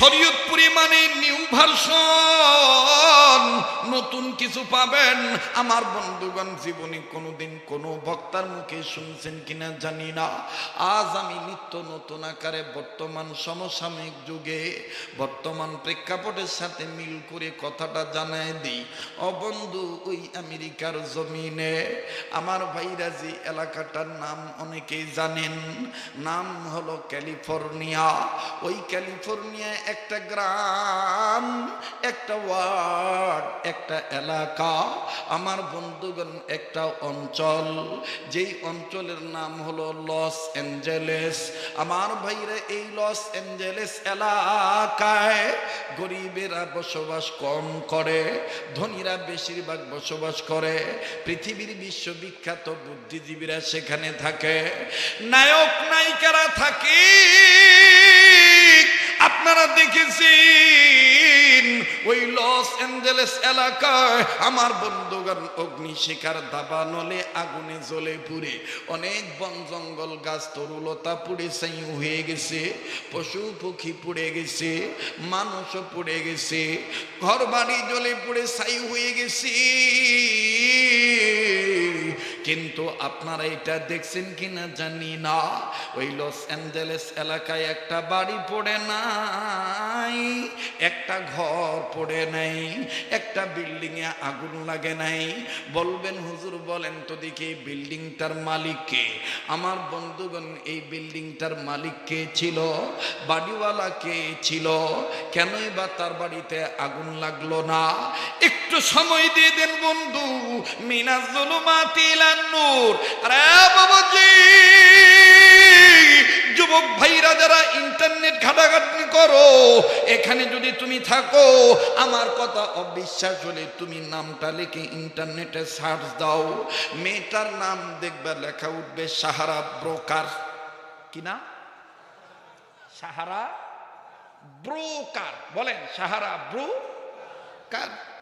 শরীয়তপুরি মানে new version, নতুন কিছু পাবেন। আমার বন্ধুগণ, জীবনে কোনোদিন কোনো বক্তার মুখে শুনছেন কিনা জানি না, আজ আমি নিত্য নতুন আকারে বর্তমান সমসাময়িক যুগে বর্তমান প্রেক্ষাপটের সাথে মিল করে কথাটা জানায় দিই। ও বন্ধু, ওই আমেরিকার জমিনে আমার ভাইরা যে এলাকাটার নাম অনেকেই জানেন, নাম হলো ক্যালিফোর্নিয়া। ওই ক্যালিফোর্নিয়া একটা গ্রাম, একটা ওয়ার্ড, একটা এলাকা, আমার বন্ধুগণ একটা অঞ্চল, যেই অঞ্চলের নাম হলো লস অ্যাঞ্জেলেস। আমার ভাইরা, এই লস অ্যাঞ্জেলেস এলাকায় গরিবেরা বসবাস কম করে, ধনীরা বেশিরভাগ বসবাস করে। পৃথিবীর বিশ্ববিখ্যাত বুদ্ধিজীবীরা সেখানে থাকে, নায়ক নায়িকারা থাকে। আপনারা দেখেছেন ওই লস অ্যাঞ্জেলেস এলাকায় আমার বন্ধুগণ অগ্নিশিখার দাবানলে আগুনে জ্বলে পুড়ে অনেক বন জঙ্গল গাছ তরুলতা পুড়ে ছাই হয়ে গেছে, পশু পক্ষী পুড়ে গেছে, মানুষও পুড়ে গেছে, ঘর বাড়ি জ্বলে পুড়ে ছাই হয়ে গেছে। কিন্তু আপনারা এটা দেখছেন কিনা জানি না, ওই লস অ্যাঞ্জেলেস এলাকায় একটা বাড়ি পড়ে নাই, একটা ঘর পড়ে নাই, একটা বিল্ডিং এ আগুন লাগে নাই। বলবেন হুজুর বলেন তো দেখি এই বিল্ডিংটার মালিক কে? আমার বন্ধুগণ, এই বিল্ডিংটার মালিক কে ছিল? বাড়িওয়ালা কে ছিল? কেনই বা তার বাড়িতে আগুন লাগলো না? একটু সময় দিয়ে দেন বন্ধু। মিনাজ জুলুমাতি ইলান নূর। আরে বাবাজি, যুবক ভাইরা যারা ইন্টারনেট ঘাটাঘাটি করো, এখানে যদি তুমি থাকো, আমার কথা অবিশ্বাস হলে তুমি নামটা লিখে ইন্টারনেটে সার্চ দাও, মেয়েটার নাম দেখবে লেখা উঠবে সাহারা ব্রোকার। কি না? সাহারা ব্রোকার। বলেন সাহারা ব্রোকার।